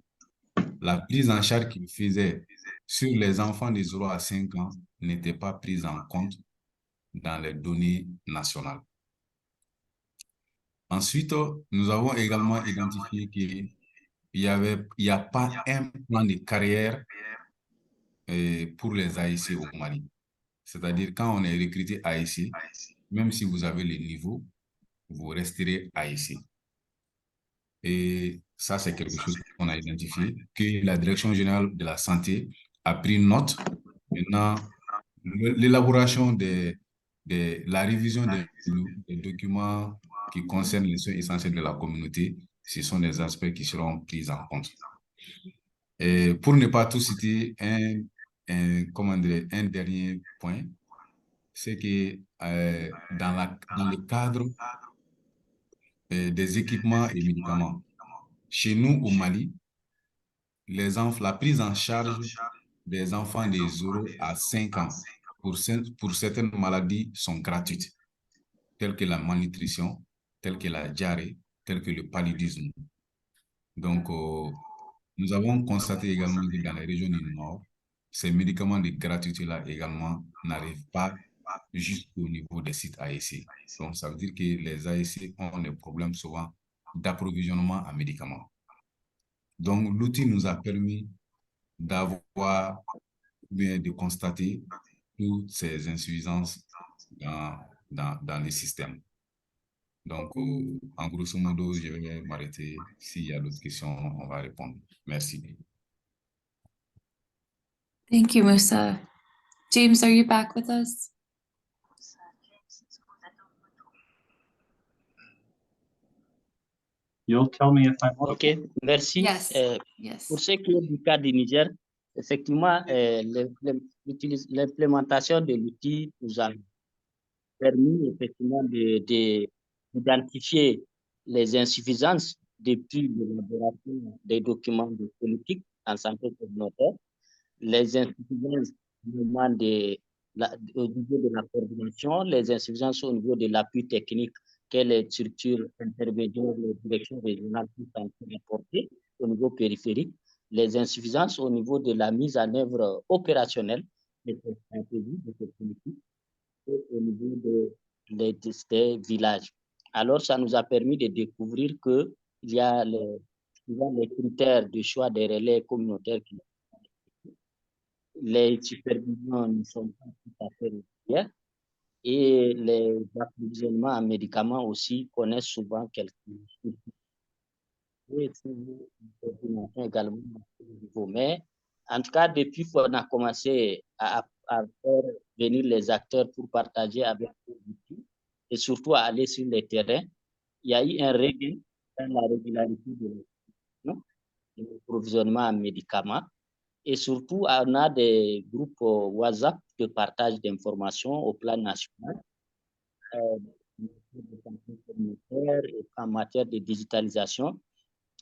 [SPEAKER 4] la prise en charge qu'ils faisaient sur les enfants de 0 à 5 ans n'étaient pas prises en compte dans les données nationales. Ensuite, nous avons également identifié qu'il n'y a pas un plan de carrière pour les AIC au Mali. C'est-à-dire, quand on est recruté AIC, même si vous avez le niveau, vous resterez AIC. Et ça, c'est quelque chose qu'on a identifié, que la Direction générale de la santé a pris note. Maintenant, l'élaboration la révision des documents qui concernent les soins essentiels de la communauté, ce sont des aspects qui seront pris en compte. Et pour ne pas tout citer, comment dire, un dernier point, c'est que dans le cadre des équipements et médicaments, chez nous au Mali, la prise en charge des enfants de 0 à 5 ans pour certaines maladies sont gratuites, telles que la malnutrition, telles que la diarrhée, telles que le paludisme. Donc, nous avons constaté également que dans les régions du Nord, ces médicaments de gratuité-là également n'arrivent pas jusqu'au niveau des sites AEC. Donc, ça veut dire que les AEC ont des problèmes souvent d'approvisionnement en médicaments. Donc, l'outil nous a permis d'avoir, bien de constater toutes ces insuffisances dans les systèmes. Donc, en grosso modo, je vais m'arrêter. S'il y a d'autres questions, on va répondre. Merci.
[SPEAKER 7] Thank you, Musa. James, are you back with us?
[SPEAKER 6] You'll tell me if I'm
[SPEAKER 8] Ok, merci.
[SPEAKER 7] Yes.
[SPEAKER 8] Pour
[SPEAKER 7] Yes.
[SPEAKER 8] ce qui est du cas du Niger, effectivement, l'implémentation de l'outil nous a permis effectivement d'identifier les insuffisances depuis l'élaboration des documents de politique en santé communautaire, les insuffisances au niveau de la coordination, les insuffisances au niveau de l'appui technique que les structures intermédiaires, les directions régionales sont apporter au niveau périphérique, les insuffisances au niveau de la mise en œuvre opérationnelle de ces stratégies, de ces politiques, et au niveau des villages. Alors, ça nous a permis de découvrir qu'il y a les critères de choix des relais communautaires qui les supervisions ne sont pas tout à fait régulières et les approvisionnements en médicaments aussi connaissent souvent quelques également au niveau. Mais en tout cas, depuis qu'on a commencé à faire venir les acteurs pour partager avec eux et surtout à aller sur le terrain, il y a eu un regain dans la régularité de l'approvisionnement en médicaments. Et surtout, on a des groupes WhatsApp de partage d'informations au plan national en matière de digitalisation.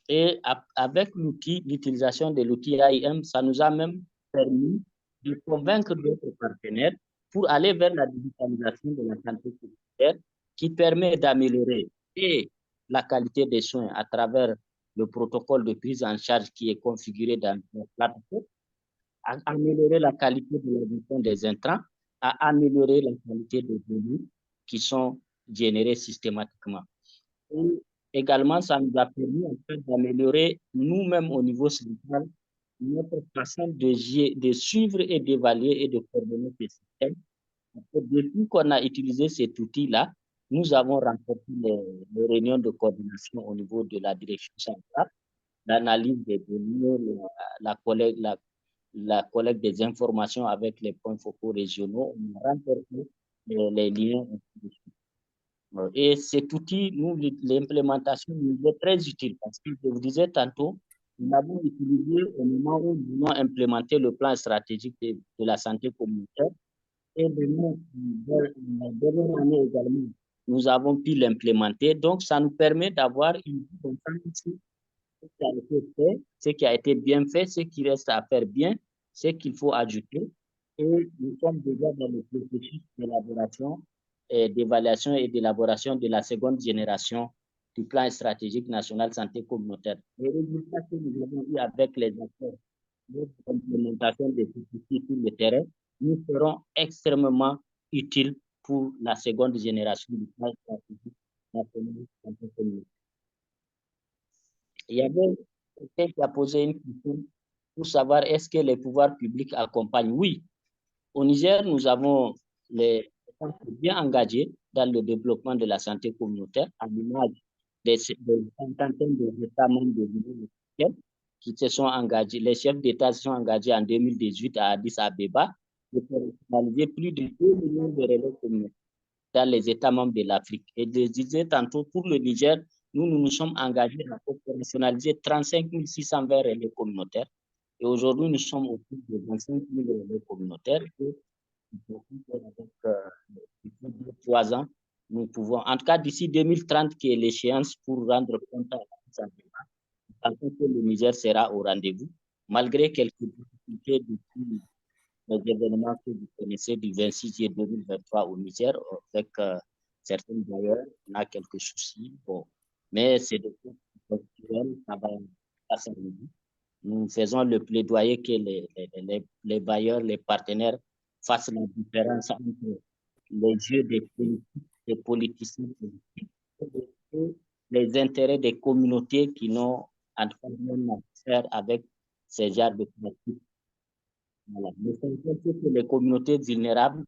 [SPEAKER 8] Et avec l'utilisation de l'outil AIM, ça nous a même permis de convaincre d'autres partenaires pour aller vers la digitalisation de la santé communautaire qui permet d'améliorer et la qualité des soins à travers le protocole de prise en charge qui est configuré dans la plateforme, à améliorer la qualité de la gestion des intrants, à améliorer la qualité des données qui sont générées systématiquement. Et également, ça nous a permis en fait, d'améliorer nous-mêmes au niveau central notre façon de suivre et d'évaluer et de coordonner ces systèmes. Depuis qu'on a utilisé cet outil-là, nous avons renforcé les réunions de coordination au niveau de la direction centrale, l'analyse des données, la collecte des informations avec les points focaux régionaux, on a renforcé les liens. Et cet outil, nous, l'implémentation nous est très utile parce que je vous disais tantôt, nous l'avons utilisé au moment où nous avons implémenté le plan stratégique de la santé communautaire. Et dans la dernière année également, nous avons pu l'implémenter. Donc, ça nous permet d'avoir une compréhension de ce qui a été fait, ce qui a été bien fait, ce qui reste à faire bien, ce qu'il faut ajouter. Et nous sommes déjà dans le processus d'élaboration, d'évaluation et d'élaboration de la seconde génération du plan stratégique national santé communautaire. Les résultats que nous avons eu avec les acteurs l'implémentation des outils sur le terrain, nous serons extrêmement utiles pour la seconde génération du plan stratégique national santé communautaire. Il y avait quelqu'un qui a posé une question pour savoir est-ce que les pouvoirs publics accompagnent. Oui, au Niger, nous avons les États bien engagés dans le développement de la santé communautaire, à l'image des cinquantaines d'États membres de l'Union européenne qui se sont engagés. Les chefs d'État se sont engagés en 2018 à Addis Abeba pour réaliser plus de 2 millions de relais communautaires dans les États membres de l'Afrique. Et je disais tantôt, pour le Niger, nous sommes engagés à opérationnaliser 35 620 relais communautaires. Et aujourd'hui, nous sommes au plus de 25 000 relais communautaires. Et avec 3 ans, nous pouvons, en tout cas d'ici 2030, qui est l'échéance pour rendre compte à la pensons que le Niger sera au rendez-vous, malgré quelques difficultés depuis les événements que vous connaissez du 26 juillet 2023 au Niger, avec certains bailleurs, on a quelques soucis. Bon, mais c'est des choses ponctuelles, ça va s'arranger. Nous faisons le plaidoyer que les bailleurs, les partenaires fassent la différence entre les jeux des politiciens politiques et les intérêts des communautés qui n'ont en tout cas rien à faire avec ces genres de pratiques. Voilà. L'essentiel, c'est que les communautés vulnérables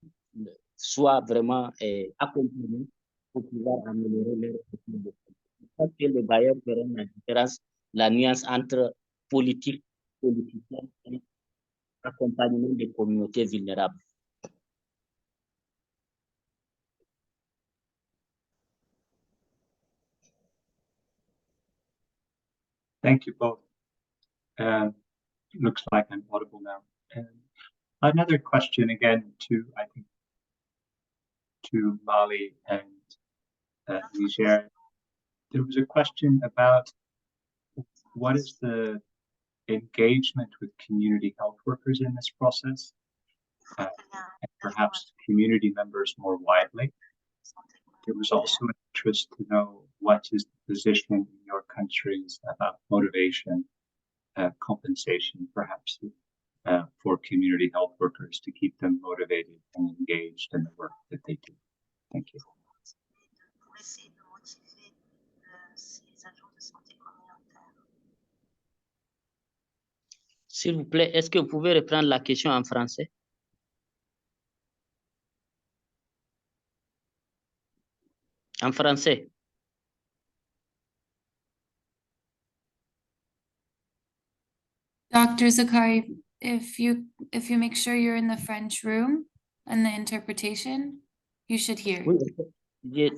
[SPEAKER 8] soient vraiment accompagnées pour pouvoir améliorer leur équilibre. Je pense que les bailleurs feront la différence, la nuance entre politique, politicien et accompagnement des communautés vulnérables.
[SPEAKER 9] Thank you both. Looks like I'm audible now. Another question again I think, to Mali and Niger. There was a question about what is the engagement with community health workers in this process, and perhaps community members more widely. There was also an interest to know what is the position in your countries about motivation, compensation, perhaps, for community health workers to keep them motivated and engaged in the work that they do. Thank you.
[SPEAKER 8] S'il vous plaît, est-ce que vous pouvez reprendre la question en français? En français.
[SPEAKER 7] Dr. Zakari, if you make sure you're in the French room and the interpretation, you should hear.
[SPEAKER 8] Oui,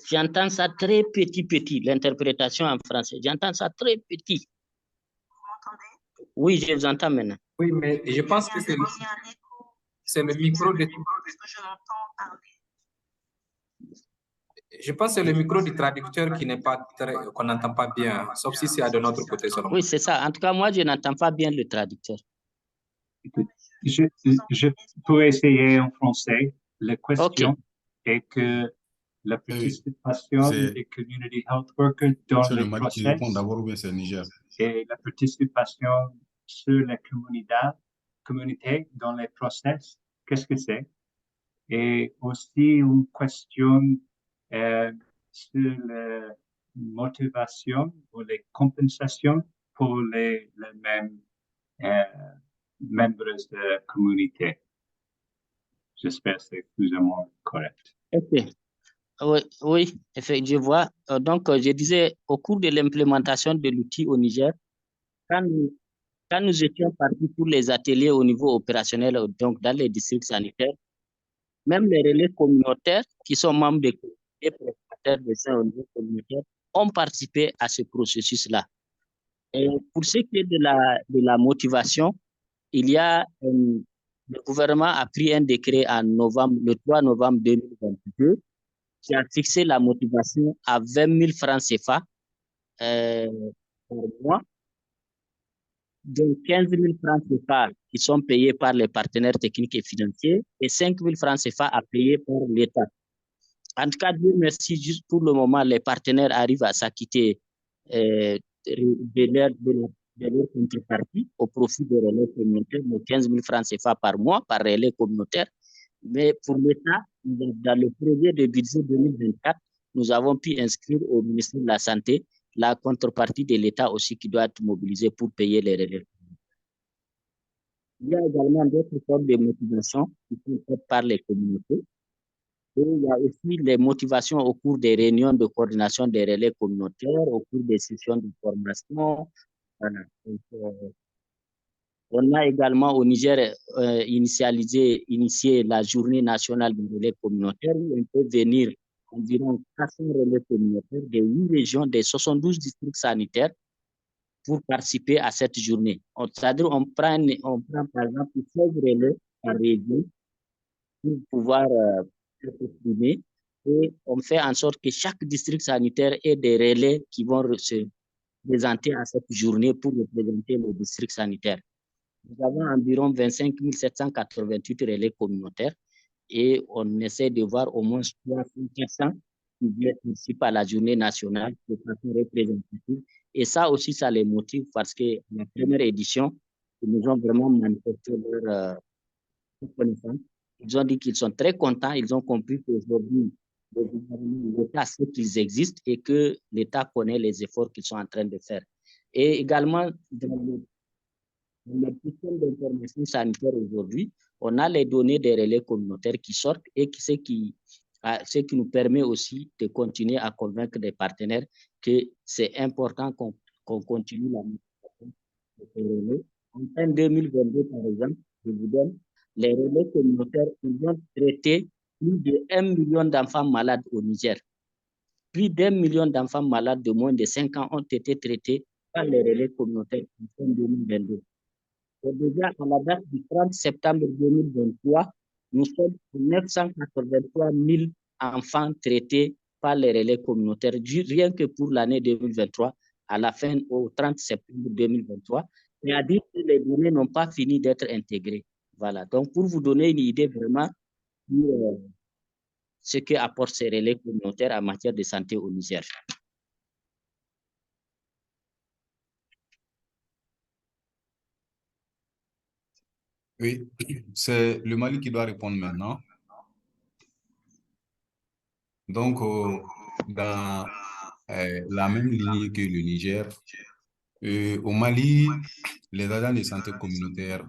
[SPEAKER 8] j'entends ça très petit, l'interprétation en français. J'entends ça très petit.
[SPEAKER 10] Vous m'entendez?
[SPEAKER 8] Oui, je vous entends maintenant.
[SPEAKER 6] Oui, mais je pense que c'est le micro de...
[SPEAKER 10] Parce que je m'entends parler.
[SPEAKER 6] Je pense que c'est le micro du traducteur qui n'est pas qu'on n'entend pas bien, sauf si c'est de notre côté seulement.
[SPEAKER 8] Oui, c'est ça. En tout cas, moi, je n'entends pas bien le traducteur.
[SPEAKER 9] Je peux essayer en français. La question est que la participation des community health workers dans le process et la participation sur la communauté dans les process, qu'est-ce que c'est? Et aussi une question sur la motivation ou les compensations pour les mêmes membres de la communauté. J'espère que c'est plus ou moins correct.
[SPEAKER 8] Ok. Oui, effectivement, je vois. Donc, je disais, au cours de l'implémentation de l'outil au Niger, quand nous étions partis pour les ateliers au niveau opérationnel, donc dans les districts sanitaires, même les relais communautaires qui sont membres des comités prestataires de soins au niveau communautaire ont participé à ce processus-là. Et pour ce qui est de la motivation, il y a le gouvernement a pris un décret le 3 novembre 2022 qui a fixé la motivation à 20 000 francs CFA par mois, donc 15 000 francs CFA qui sont payés par les partenaires techniques et financiers et 5 000 francs CFA à payer par l'État. En tout cas, Dieu merci, juste pour le moment, les partenaires arrivent à s'acquitter de de leur contrepartie au profit des relais communautaires de 15 000 francs CFA par mois par relais communautaire. Mais pour l'État, dans le projet de budget 2024, nous avons pu inscrire au ministère de la Santé la contrepartie de l'État aussi qui doit être mobilisée pour payer les relais. Il y a également d'autres formes de motivation qui sont faites par les communautés. Et il y a aussi les motivations au cours des réunions de coordination des relais communautaires, au cours des sessions de formation. Voilà. Donc, on a également au Niger initié la journée nationale des relais communautaires où on peut venir environ 400 relais communautaires de 8 régions, des 72 districts sanitaires pour participer à cette journée. C'est-à-dire on prend par exemple 16 relais par région pour pouvoir s'exprimer et on fait en sorte que chaque district sanitaire ait des relais qui vont se présenter à cette journée pour représenter le district sanitaire. Nous avons environ 25 788 relais communautaires et on essaie de voir au moins 300 qui participent à la journée nationale de façon représentative. Et ça aussi, ça les motive parce que la première édition, ils nous ont vraiment manifesté leur connaissance. Ils ont dit qu'ils sont très contents. Ils ont compris qu'aujourd'hui, l'État sait qu'ils existent et que l'État connaît les efforts qu'ils sont en train de faire. Et également, dans le système d'information sanitaire aujourd'hui, on a les données des relais communautaires qui sortent et ce qui nous permet aussi de continuer à convaincre des partenaires que c'est important qu'on continue la multiplication de ces relais. En fin 2022, par exemple, je vous donne, les relais communautaires, ils ont traité plus de 1 million d'enfants malades au Niger. Plus d'1 million d'enfants malades de moins de 5 ans ont été traités par les relais communautaires en fin 2022. Et déjà, à la date du 30 septembre 2023, nous sommes 983 000 enfants traités par les relais communautaires, rien que pour l'année 2023, à la fin, au 30 septembre 2023. C'est-à-dire que les données n'ont pas fini d'être intégrées. Voilà. Donc, pour vous donner une idée vraiment de ce que apportent ces relais communautaires en matière de santé au Niger.
[SPEAKER 4] Oui, c'est le Mali qui doit répondre maintenant. Donc, dans la même lignée que le Niger, au Mali, les agents de santé communautaire,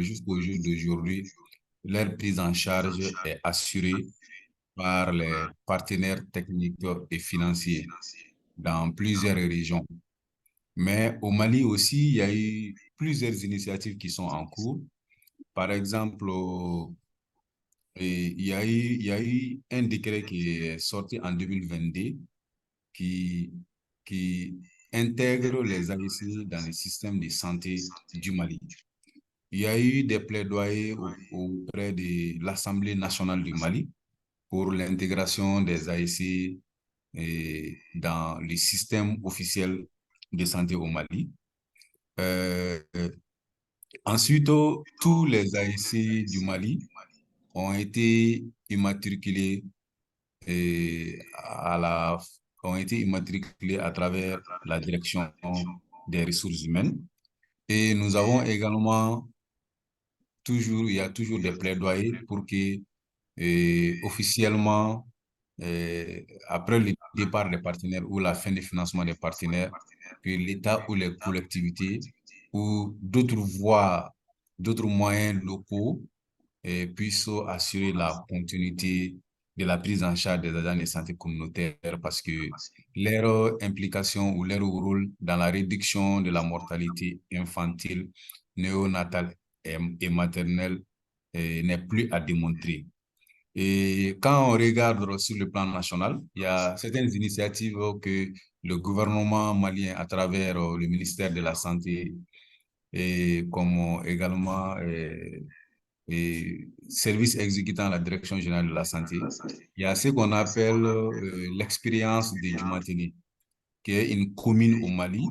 [SPEAKER 4] jusqu'au jour d'aujourd'hui, leur prise en charge est assurée par les partenaires techniques et financiers dans plusieurs régions. Mais au Mali aussi, il y a eu plusieurs initiatives qui sont en cours. Par exemple, il y a eu un décret qui est sorti en 2022 qui intègre les AIC dans le système de santé du Mali. Il y a eu des plaidoyers auprès de l'Assemblée nationale du Mali pour l'intégration des AIC dans le système officiel de santé au Mali. Ensuite, tous les AIC du Mali ont été immatriculés à travers la direction des ressources humaines. Et nous avons également il y a toujours des plaidoyers pour que officiellement, après le départ des partenaires ou la fin du financement des partenaires, que l'État ou les collectivités ou d'autres voies, d'autres moyens locaux puissent assurer la continuité de la prise en charge des agents de santé communautaire parce que leur implication ou leur rôle dans la réduction de la mortalité infantile, néonatale et maternelle n'est plus à démontrer. Et quand on regarde sur le plan national, il y a certaines initiatives que le gouvernement malien, à travers le ministère de la Santé, et comme également service exécutant la Direction générale de la santé, il y a ce qu'on appelle l'expérience de Djumateni, qui est une commune au Mali,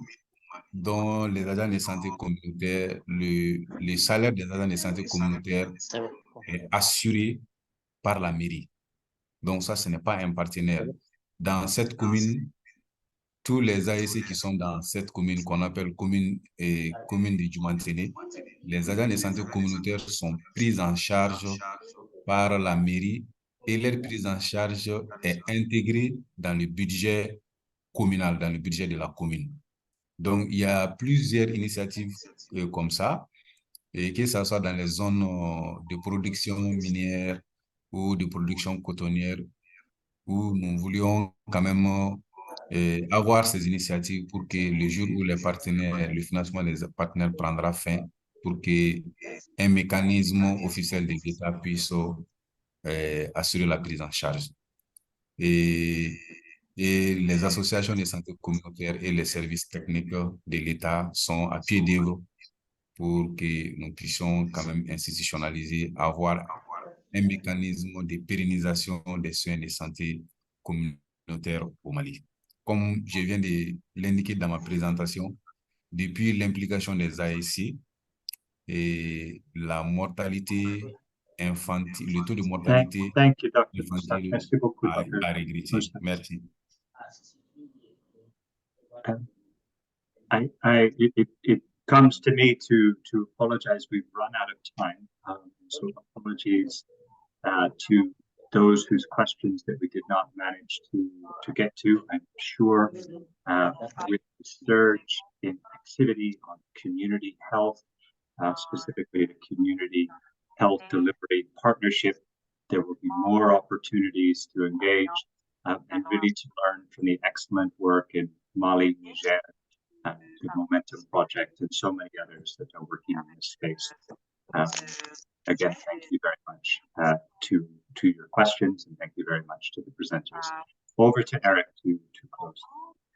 [SPEAKER 4] dont les agents de santé communautaire, le salaire des agents de santé communautaire est assuré par la mairie. Donc ça, ce n'est pas un partenaire. Dans cette commune, tous les AEC qui sont dans cette commune qu'on appelle commune de Djoumanténé, les agents de santé communautaire sont pris en charge par la mairie et leur prise en charge est intégrée dans le budget communal, dans le budget de la commune. Donc, il y a plusieurs initiatives comme ça, et que ce soit dans les zones de production minière ou de production cotonnière, où nous voulions quand même avoir ces initiatives pour que le jour où les partenaires, le financement des partenaires prendra fin, pour que un mécanisme officiel de l'État puisse assurer la prise en charge. Et les associations de santé communautaire et les services techniques de l'État sont à pied d'œuvre pour que nous puissions quand même institutionnaliser, avoir un mécanisme de pérennisation des soins de santé communautaire au Mali. Comme je viens de l'indiquer dans ma présentation, depuis l'implication des AEC, et la mortalité infantile, le taux de mortalité
[SPEAKER 9] Thank you, Dr. Moussa.
[SPEAKER 4] infantile
[SPEAKER 9] Merci beaucoup,
[SPEAKER 4] a
[SPEAKER 9] Dr.
[SPEAKER 4] régressé.
[SPEAKER 9] Moussa.
[SPEAKER 4] Merci.
[SPEAKER 9] It comes to me to apologize. We've run out of time. So apologies to those whose questions that we did not manage to get to. I'm sure with the surge in activity on community health, specifically the community health delivery partnership, there will be more opportunities to engage and really to learn from the excellent work in Mali, Niger, the Momentum Project, and so many others that are working in this space. Again, thank you very much to your questions, and thank you very much to the presenters. Over to Eric to close.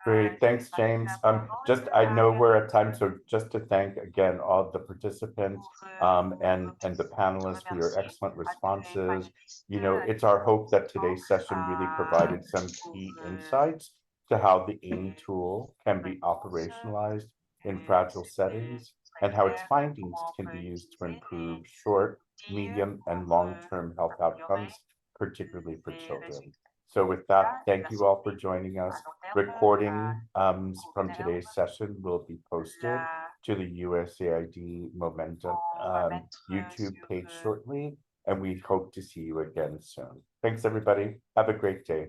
[SPEAKER 2] Great, thanks, James. I know we're at time, so just to thank again all the participants and the panelists for your excellent responses. You know, it's our hope that today's session really provided some key insights to how the AIM tool can be operationalized in fragile settings and how its findings can be used to improve short, medium, and long-term health outcomes, particularly for children. So with that, thank you all for joining us. Recording from today's session will be posted to the USAID Momentum YouTube page shortly, and we hope to see you again soon. Thanks, everybody. Have a great day.